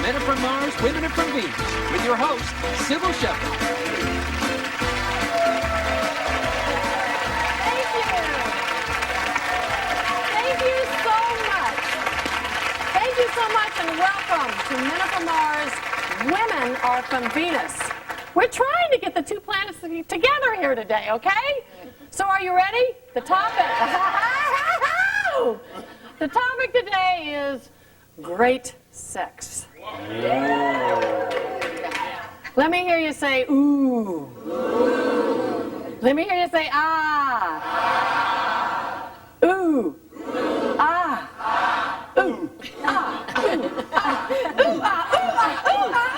Men Are From Mars, Women Are From Venus, with your host, Cybil Shepherd. Thank you. Thank you so much. Thank you so much, and welcome to Men Are From Mars, Women Are From Venus. We're trying to get the two planets together here today, okay? So are you ready? The topic. The topic today is great sex. Let me hear you say ooh. Let me hear you say ah. Ooh. Ah. Ooh. Ah. Ooh. Ah. Ooh. Ah. Ooh. Ah.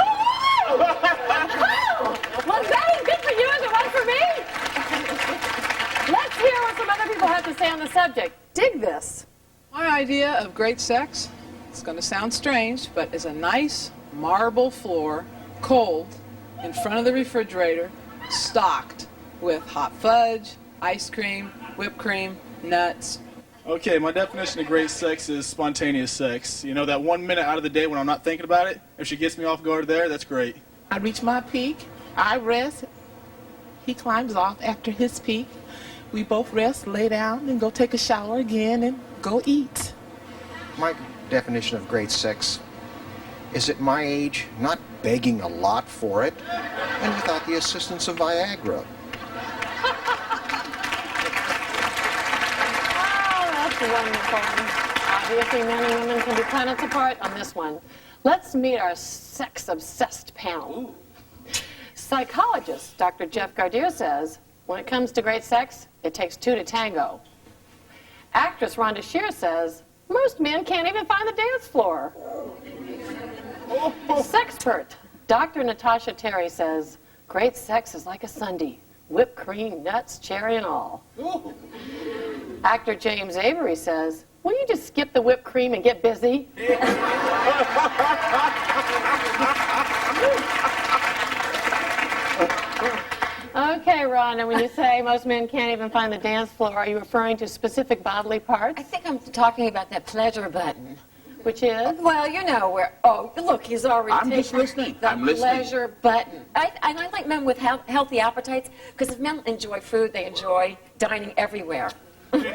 Ooh. Was that as good for you as it was for me? Let's hear what some other people have to say on the subject. Dig this. My idea of great sex, it's going to sound strange, but is a nice marble floor, cold, in front of the refrigerator, stocked with hot fudge, ice cream, whipped cream, nuts. Okay, my definition of great sex is spontaneous sex. You know, that 1 minute out of the day when I'm not thinking about it, if she gets me off guard there, that's great. I reach my peak, I rest, he climbs off after his peak. We both rest, lay down, and go take a shower again and go eat. My definition of great sex is at my age, not begging a lot for it, and without the assistance of Viagra. Oh, that's wonderful. Obviously, men and women can be planets apart on this one. Let's meet our sex-obsessed panel. Ooh. Psychologist Dr. Jeff Gardier says, when it comes to great sex, it takes two to tango. Actress Rhonda Shear says, most men can't even find the dance floor. Sexpert Dr. Natasha Terry says, great sex is like a sundae. Whipped cream, nuts, cherry, and all. Actor James Avery says, will you just skip the whipped cream and get busy? Okay, Rhonda, when you say most men can't even find the dance floor, are you referring to specific bodily parts? I think I'm talking about that pleasure button. Which is? Well, you know where, oh, look, he's already I'm just listening. the I'm listening. pleasure button. I like men with healthy appetites, because if men enjoy food, they enjoy dining everywhere. But they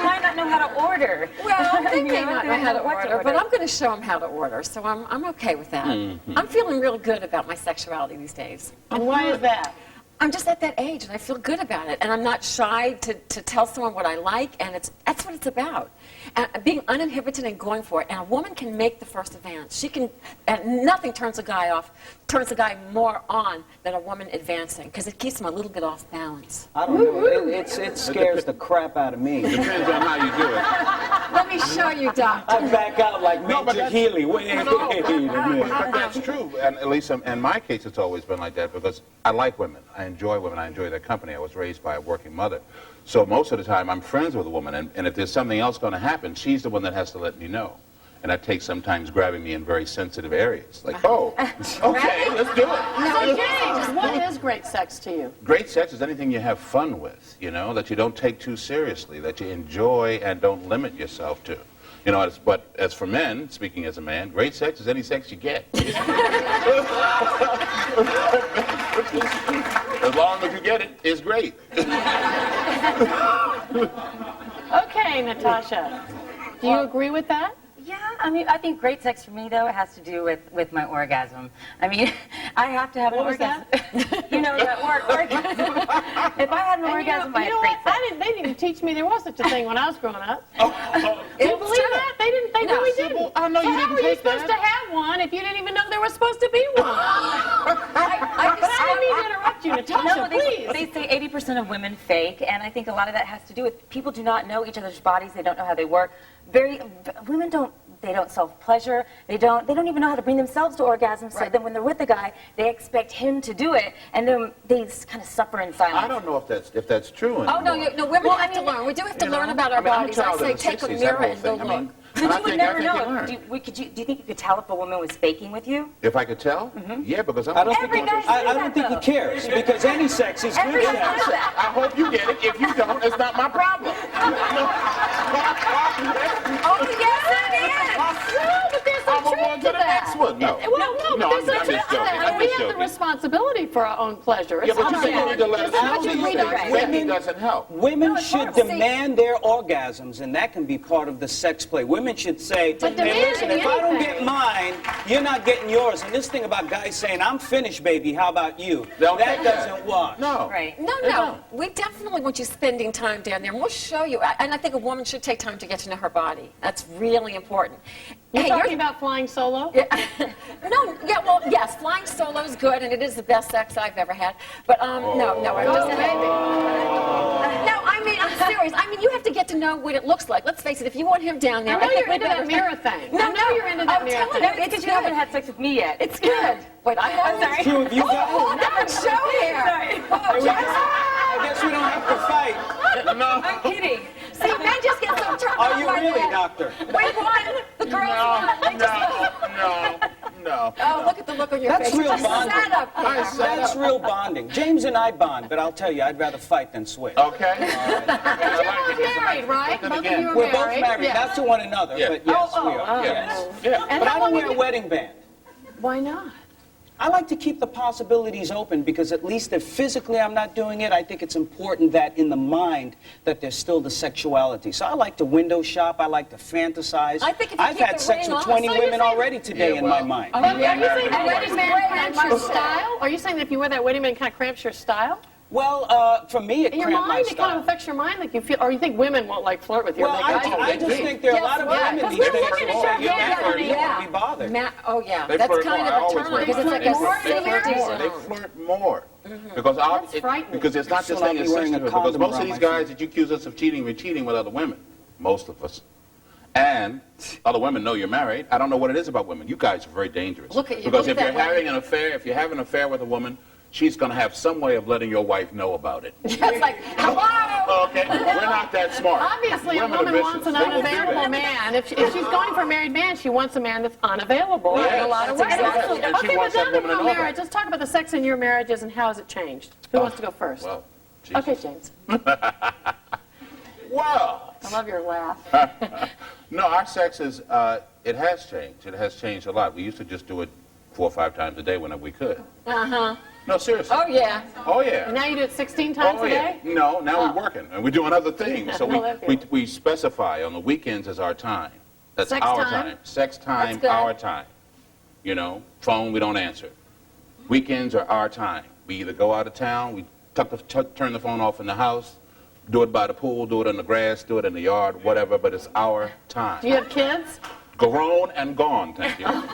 might not know how to order. Well, they may not know how to order, but I'm going to show them how to order, so I'm okay with that. I'm feeling real good about my sexuality these days. And why is that? I'm just at that age, and I feel good about it, and I'm not shy to tell someone what I like, and that's what it's about. And being uninhibited and going for it, and a woman can make the first advance. She can, and nothing turns a guy more on than a woman advancing, because it keeps him a little bit off balance. I don't know. It scares the crap out of me. Depends on how you do it. Let me show you, Doctor. I back out like Major Healy. Wait a minute. But that's true, and at least in my case, it's always been like that because I like women. I enjoy women. I enjoy their company. I was raised by a working mother. So most of the time, I'm friends with a woman, and if there's something else going to happen, she's the one that has to let me know. And that takes sometimes grabbing me in very sensitive areas. Like, oh, okay, let's do it. So, James, what is great sex to you? Great sex is anything you have fun with, you know, that you don't take too seriously, that you enjoy and don't limit yourself to. You know, but as for men, speaking as a man, great sex is any sex you get. As long as you get it, it's great. Okay, Natasha. Do you agree with that? Yeah, I mean, I think great sex for me, though, it has to do with my orgasm. I mean, I have to have an orgasm. You know, that orgasm. If I had an orgasm, I had great sex. They didn't teach me there was such a thing when I was growing up. Do you believe that? They didn't. They really didn't. I know so you how didn't were you take supposed that. to have one if you didn't even know there was supposed to be one? I didn't mean to interrupt you, Natasha. No, please. They say 80% of women fake, and I think a lot of that has to do with people do not know each other's bodies. They don't know how they work. Women don't. They don't self-pleasure. They don't even know how to bring themselves to orgasm. So then when they're with the guy, they expect him to do it, and then they kind of suffer in silence. I don't know if that's true anymore. Oh, no, women have to learn. We do have to learn about our bodies. I say take a mirror and go look. But you would never know. Do you think you could tell if a woman was faking with you? If I could tell? Yeah, because I don't think he cares, because any sex is good sex. I hope you get it. If you don't, it's not my problem. Oh, yes, it is. No, but a I'm trick on to to the next that. one. No. Well, no, No, but there's I'm a trick just to joking. that. I'm We just have the joking. responsibility for our own pleasure. Yeah, It's but you not say you our need to let Just us as much know as these we things. don't Begging doesn't help. Women it's should hard to say. demand their orgasms, and that can be part of the sex play. Women should say, But hey, listen, demanding if I don't anything. get mine, you're not getting yours. And this thing about guys saying, I'm finished, baby, how about you? They'll That take that. doesn't work. No. Right. No. We definitely want you spending time down there, and we'll show you. And I think a woman should take time to get to know her body. That's really important. You're Hey, talking about flying solo? Yes, flying solo is good, and it is the best sex I've ever had. But no, I'm just maybe. No, I mean, I'm serious. I mean, you have to get to know what it looks like. Let's face it, if you want him down there, I know think you're we into better that mirror thing. No, I know you're into that I'm mirror telling thing. you, It's because you haven't had sex with me yet. It's good. Wait, I have. I'm sorry. Two of you Oh, guys. hold on, show here. Oh, I guess we don't have to fight. No. I'm kidding. See, men just get so turned Are on you by really, that. doctor? We won. The girls won. They just No. Oh, look at the look on your That's face. real You just bonding. sat up there. That's real bonding. James and I bond, but I'll tell you, I'd rather fight than switch. Okay. You're married, right? Both of you are We're both married. married, Yeah. not to one another, Yeah. but yes, we are. oh. Yes. Yeah. And But how I don't long wear have a you- wedding band. Why not? I like to keep the possibilities open because at least if physically I'm not doing it, I think it's important that in the mind that there's still the sexuality. So I like to window shop. I like to fantasize. I think if you I've keep had the sex ring with on, 20 so you're women saying- already today Yeah, in my well, mind. Are you saying that And wedding band cramps your style? Are you saying that if you wear that wedding band, it kind of cramps your style? Well, for me, it In your cramped my mind, it kind style. of affects your mind, like you feel, or you think women won't like flirt with you. Well, They I go, just think there are a lot of Yeah, women 'cause these we're days looking who at won't your get video, married. You yeah. won't be bothered. Oh, yeah. They That's flirt kind more. I of a always turn wear because it's like They a flirt safety more. They zone. flirt more. Because That's frightening. because it's not So just I'll saying be it's wearing a sexual. Because condom most of around these my guys that you accuse us of cheating, we're cheating with other women. Most of us. And other women know you're married. I don't know what it is about women. You guys are very dangerous. Look at you. Because Look if at you're that having an affair, if you have an affair with a woman, she's going to have some way of letting your wife know about it. It's like, hello. Okay? We're not that smart. Obviously, a Women are woman wants vicious. an They will do unavailable that. man. If she's going for a married man, she wants a man that's unavailable in a lot of ways. That's exactly- and she Okay, but wants that now that woman we're to on know marriage, that. let's talk about the sex in your marriages and how has it changed. Who wants to go first? Well, Jesus. Okay, James. Well, I love your laugh. no, our sex is, it has changed. It has changed a lot. We used to just do it 4 or 5 times a day whenever we could. Uh-huh. No, seriously. Oh, yeah. Oh, yeah. And now you do it 16 times Oh, a yeah. day? No, now we're working and we're doing other things. So No, that's we good. specify on the weekends as our time. That's Sex our time? Sex time, That's good. our time. You know, phone, we don't answer. Weekends are our time. We either go out of town, we turn the phone off in the house, do it by the pool, do it in the grass, do it in the yard, whatever, but it's our time. Do you have kids? Grown and gone, thank you. I was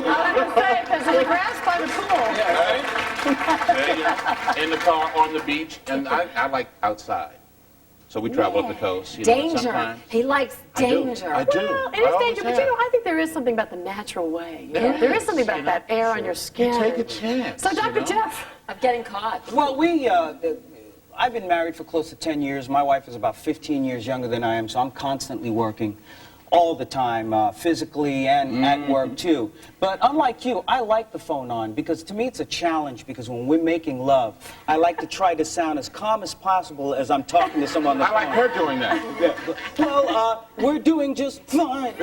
going to say, because in the grass by the pool. Yeah, in the car, on the beach, and I like outside. So we travel up the coast. You know, Danger. sometimes. He likes danger. I do. Well, it I is always dangerous, but have. you know, I think there is something about the natural way. You know? There There is is, something about you know, that air on your skin. Take a chance. So, Dr. you know? Jeff, Of getting caught. Well, I've been married for close to 10 years. My wife is about 15 years younger than I am, so I'm constantly working all the time, physically and at work too. But unlike you, I like the phone on because to me it's a challenge because when we're making love, I like to try to sound as calm as possible as I'm talking to someone on the I phone. like her doing that. Yeah. Well, we're doing just fine.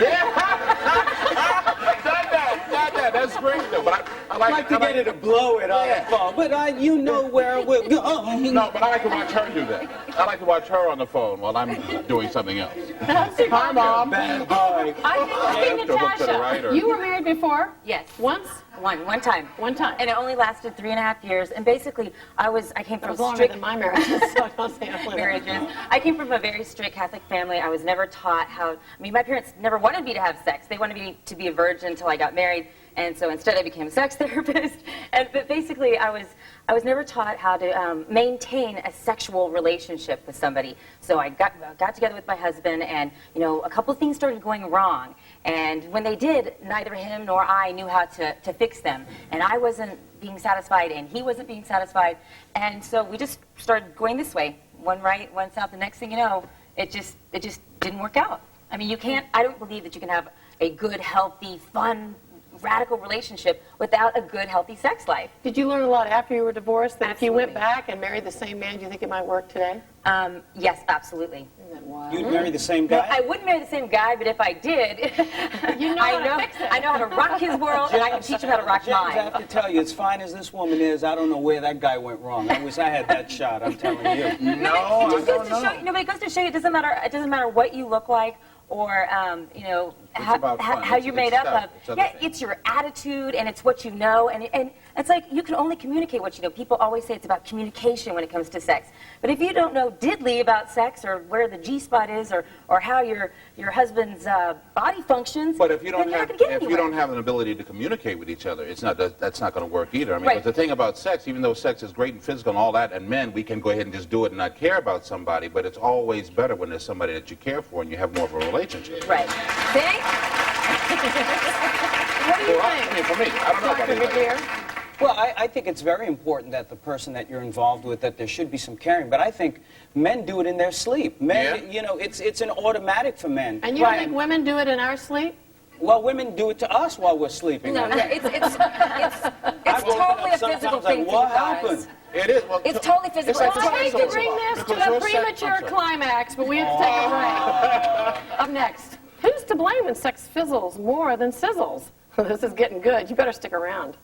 That's great though. But I I like to get her to blow it on the phone, but you know where we're going. No, but I like to watch her do that. I like to watch her on the phone while I'm doing something else. hi, Mom. Bad boy. I think, to hook to the right, or- you were married before? Yes. Once? One time. One time. And it only lasted 3.5 years. And basically, I came It from was a longer strict than my marriages, so don't say it. marriages. I came from a very strict Catholic family. I was never taught how. I mean, my parents never wanted me to have sex. They wanted me to be a virgin until I got married. And so instead, I became a sex therapist. But basically, I was never taught how to maintain a sexual relationship with somebody. So I got together with my husband, and a couple of things started going wrong. And when they did, neither him nor I knew how to fix them. And I wasn't being satisfied, and he wasn't being satisfied. And so we just started going this way, one right, one south. The next thing you know, it just didn't work out. I mean, I don't believe that you can have a good, healthy, fun, radical relationship without a good, healthy sex life. Did you learn a lot after you were divorced that if you went Absolutely. back and married the same man, do you think it might work today? Yes, absolutely. You'd marry the same I guy? wouldn't marry the same guy, but if I did, You know how to fix it. I know how to rock his world, and I can teach him how to rock James, I mine. have to tell you, as fine as this woman is, I don't know where that guy went wrong. I wish I had that shot, I'm telling you. It just goes to show you, but it goes to show you it doesn't matter what you look like or about fun. how you're made up stuff. of. Yeah, it's your attitude and it's what you know, and it's like you can only communicate what you know. People always say it's about communication when it comes to sex. But if you don't know diddly about sex or where the G-spot is or how your husband's body functions, But if you don't then you're have not gonna get if you anywhere. don't have an ability to communicate with each other, that's not going to work either. I mean, Right. but the thing about sex, even though sex is great and physical and all that, and men, we can go ahead and just do it and not care about somebody. But it's always better when there's somebody that you care for and you have more of a relationship. Right. See? What do you For us, think? I mean, for me, I don't know about Dr. anybody. McGear? Well, I think it's very important that the person that you're involved with, that there should be some caring. But I think men do it in their sleep. Men, Yeah. you know, it's an automatic for men. And you don't think women do it in our sleep? Well, women do it to us while we're sleeping. No, yeah, it's woken totally up a physical sometimes thing like, for what you guys. happened? It is. Well, It's totally physical. like Well, I hate to sexual. bring this to Because a your sex- I'm premature sorry. climax, but we have to take a break. Up next, who's to blame when sex fizzles more than sizzles? This is getting good. You better stick around.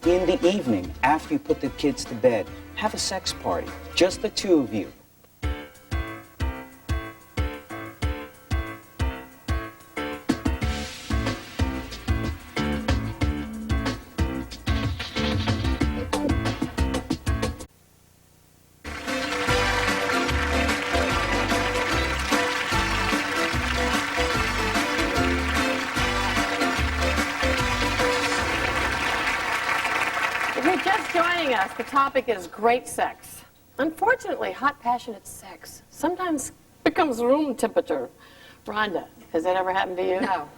In the evening, after you put the kids to bed, have a sex party. Just the two of you. If you're just joining us, the topic is great sex. Unfortunately, hot, passionate sex sometimes becomes room temperature. Rhonda, has that ever happened to you? No.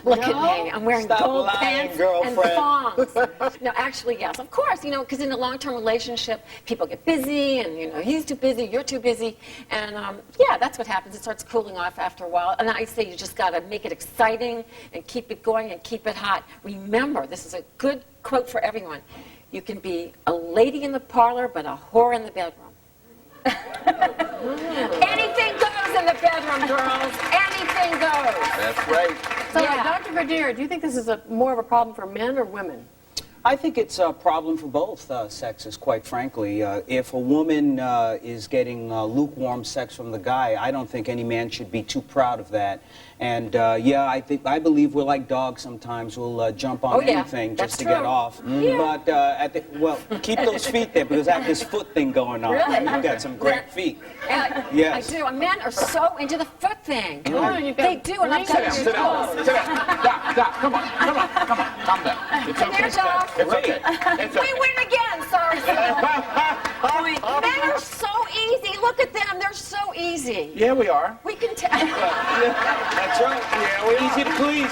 Look at me. I'm wearing Stop gold lying, pants girlfriend. and thongs. No, actually, yes. Of course, because in a long-term relationship, people get busy, and, he's too busy, you're too busy. And, yeah, that's what happens. It starts cooling off after a while. And I say you just got to make it exciting and keep it going and keep it hot. Remember, this is a good quote for everyone. You can be a lady in the parlor, but a whore in the bedroom. Anything goes in the bedroom, girls. Anything goes. That's right. So, Yeah. Dr. Verdier, do you think this is more of a problem for men or women? I think it's a problem for both sexes, quite frankly. If a woman is getting lukewarm sex from the guy, I don't think any man should be too proud of that. And yeah, I believe we're like dogs sometimes. We'll jump on Oh, yeah. anything That's just to true. get off. Yeah. But keep those feet there because I have this foot thing going on. Really? You've got some great feet. And Yes. I do. And men are so into the foot thing. Oh, you've got They do, and I've rings got on Sit your down. toes. Sit down. Doc, come on. Calm down. It's Come okay. here, Doc. It's okay. It's We okay. win again. Sorry. Men are so easy. Look at them. They're so easy. Yeah, we are. We can tell. That's right. Yeah, we Easy to please.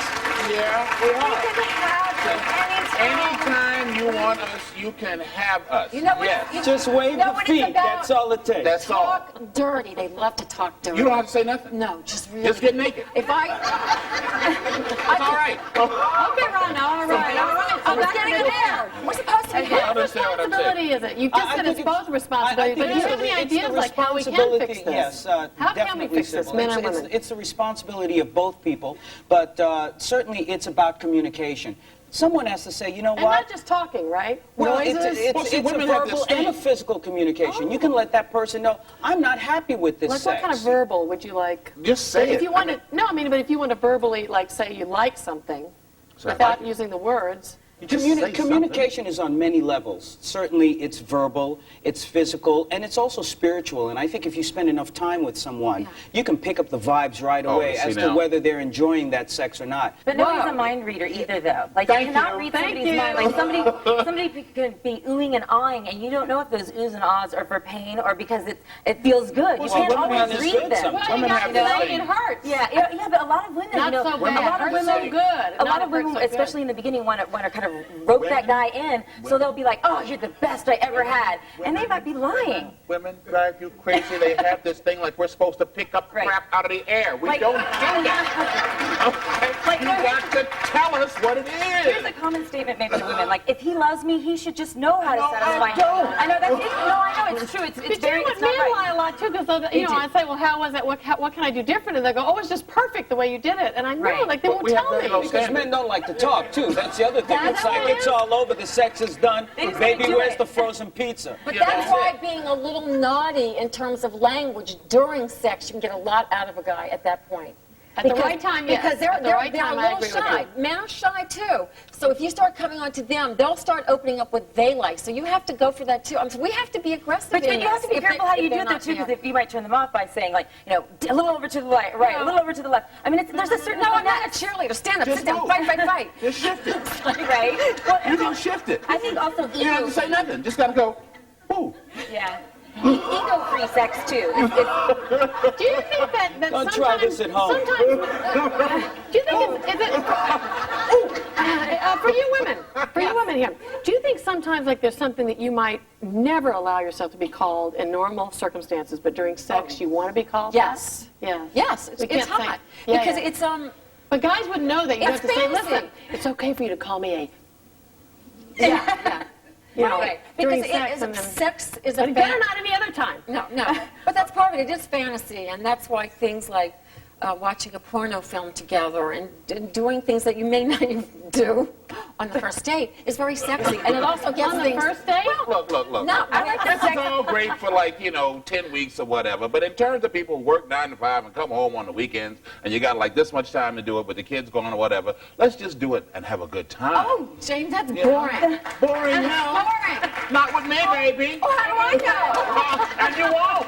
Yeah, we We are. can have them anytime. Anytime you want us, you can have us. You know what? Yes. You Just wave know the what it's feet. about? That's all it takes. That's all. Talk dirty. They love to talk dirty. You don't have to say nothing. No, just really. Just get naked. If I. It's all right. Okay, Rhonda, all right. I was getting in there. We're supposed to be Whose here. understand what I'm saying. responsibility is it? You just I said think it's both responsibilities, I but think do you have it's any the ideas like how we can responsibility- fix this? Yes, How can we definitely, fix this, Cybil. men and It's- women? It's the responsibility of both people, but certainly it's about communication. Someone has to say, you know And what? not just talking, right? Well, Noises? Well, see, it's a women have this verbal and a thing. physical communication. You can let that person know, I'm not happy with this Like sex. what kind of verbal would you like? Just say If it. you want to, no, I mean, but if you want to verbally, like, say you like something So I without like it. using the words. You just say something. Communication is on many levels. Certainly it's verbal, it's physical, and it's also spiritual. And I think if you spend enough time with someone, you can pick up the vibes right Oh, away see as to now. whether they're enjoying that sex or not. But nobody's a mind reader either, though. Like, Thank you cannot you. read Thank somebody's you. mind. Like, somebody could be oohing and awing, and you don't know if those oohs and ahs are for pain or because it feels good. You Well, can't women always understand read them. sometimes. Well, you Women got have to this say thing. it hurts. Yeah, but a lot of women, Not you know, so women bad. a lot of Hurts women, so good. a Not lot of it hurts women, so good. especially in the beginning, want to kind of rope that guy in, so they'll be like, "Oh, you're the best I ever had," and they might be lying. Women drive you crazy. They have this thing like we're supposed to pick up Right. crap out of the air. We Like- don't do that. Okay? Like, You got to tell us what it here's is. a common statement made by women. Like, if he loves me, he should just know how to satisfy me. don't. I know that's no, I know it's true. It's But you very. know what, It's not men right. lie a lot too, because I say, well, how was it? What can I do different? And they go, oh, it's just perfect the way you did it. And I know, Right. like they won't we have tell very me. low Because standards. men don't like to talk, too. That's the other thing. That's It's what like it it's is. all over, the sex is done. They just Baby, wanna do where's it. the frozen pizza? But Yeah, that's that's why it. being a little naughty in terms of language during sex, you can get a lot out of a guy at that point. At the right time, yes. Because they're, At the they're, right they're time, a I little agree with shy. you. Men are shy too. So if you start coming on to them, they'll start opening up what they like. So you have to go for that too. We have to be aggressive But in you have to be this. careful how you do it, though, not too, there. because you might turn them off by saying, like, a little over to the right, a little over to the left. I mean, there's a certain. No, I'm not a cheerleader. Stand up, Just sit down, move. fight, fight, fight. Just shift it. Right? Well, You can shift it. I think also You don't have to say nothing. Just got to go, woo. Yeah. Ego-free sex too. Do you think that Don't sometimes... try this at home. Sometimes, do you think is it... for you women here, do you think sometimes like there's something that you might never allow yourself to be called in normal circumstances, but during sex you want to be called? Yes. Yeah. Yes, it's We can't say- hot. Yeah, Because yeah. it's, But guys would know that. You It's have to say, fantasy. listen, it's okay for you to call me a... yeah. You know, Right. during Because sex and then... sex is But a better not any other time. No. But that's part of it. It is fantasy, and that's why things like watching a porno film together and doing things that you may not even do on the first date is very sexy. And it also gets On the things... first date? Look. No, I like the This is second... all great for 10 weeks or whatever. But in terms of people who work 9 to 5 and come home on the weekends, and you got like this much time to do it with the kids going or whatever, let's just do it and have a good time. Oh, James, that's Yeah. boring. Boring That's now. boring. Not with me, baby. Oh, how do I know? And you won't.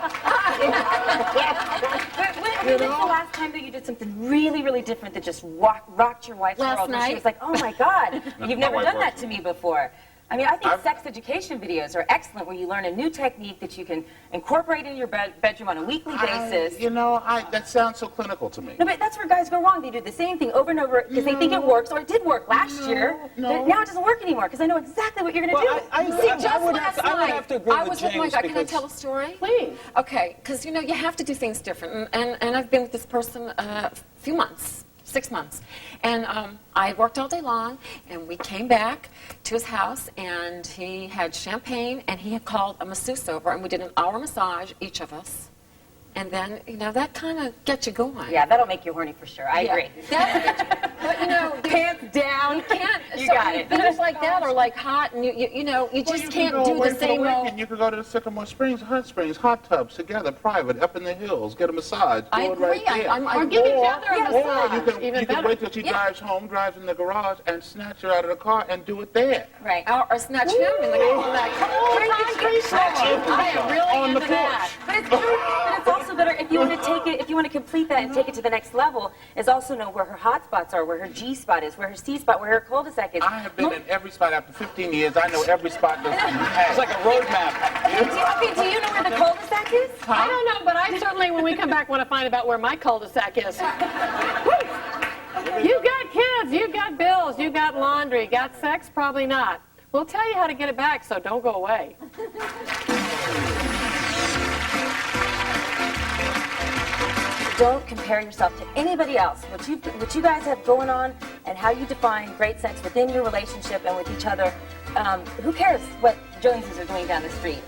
When was the last time that you did something really, really different that just rocked your wife's Last world? And night. she was like, oh my God, My you've never wife done that works. to me before. I mean, I think I've- sex education videos are excellent where you learn a new technique that you can incorporate in your bedroom on a weekly basis. That sounds so clinical to me. No, but that's where guys go wrong. They do the same thing over and over because they think it works, or it did work last year. no. But now it doesn't work anymore because I know exactly what you're going to Well, do. I Just would last have to, I would night, have to agree I with was with my James guy. Can I because tell a story? Please. Okay, because you have to do things different, and I've been with this person a few months, 6 months, and I worked all day long, and we came back to his house, and he had champagne, and he had called a masseuse over, and we did an hour massage, each of us, and then that kind of gets you going. Yeah, that'll make you horny for sure. I Yeah. agree. But Pants down. you can't. You so got it. Things like that are like hot, and you just can't do the same old. You can go to the Sycamore Springs, hot tubs together, private, up in the hills, get a massage. I do it right agree. there. Or give each other a Or massage. you can wait till she drives home, drives in the garage, and snatch her out of the car and do it there. Right. Or snatch him in the I am really On the into that. But it's true. But it's also better if you want to take it, if you want to complete that and take it to the next level, is also know where her hot spots are, where her G spot is, where her C spot, where her cul-de-sac is. I have been in every spot after 15 years. I know every spot that's in the it's like a road map. Okay, do you know where the cul-de-sac is? I don't know, but I certainly, when we come back, want to find out where my cul-de-sac is. You've got kids, you've got bills, you've got laundry, got sex? Probably not. We'll tell you how to get it back, so don't go away. Don't compare yourself to anybody else. What you guys have going on and how you define great sex within your relationship and with each other. Who cares what Joneses are doing down the street?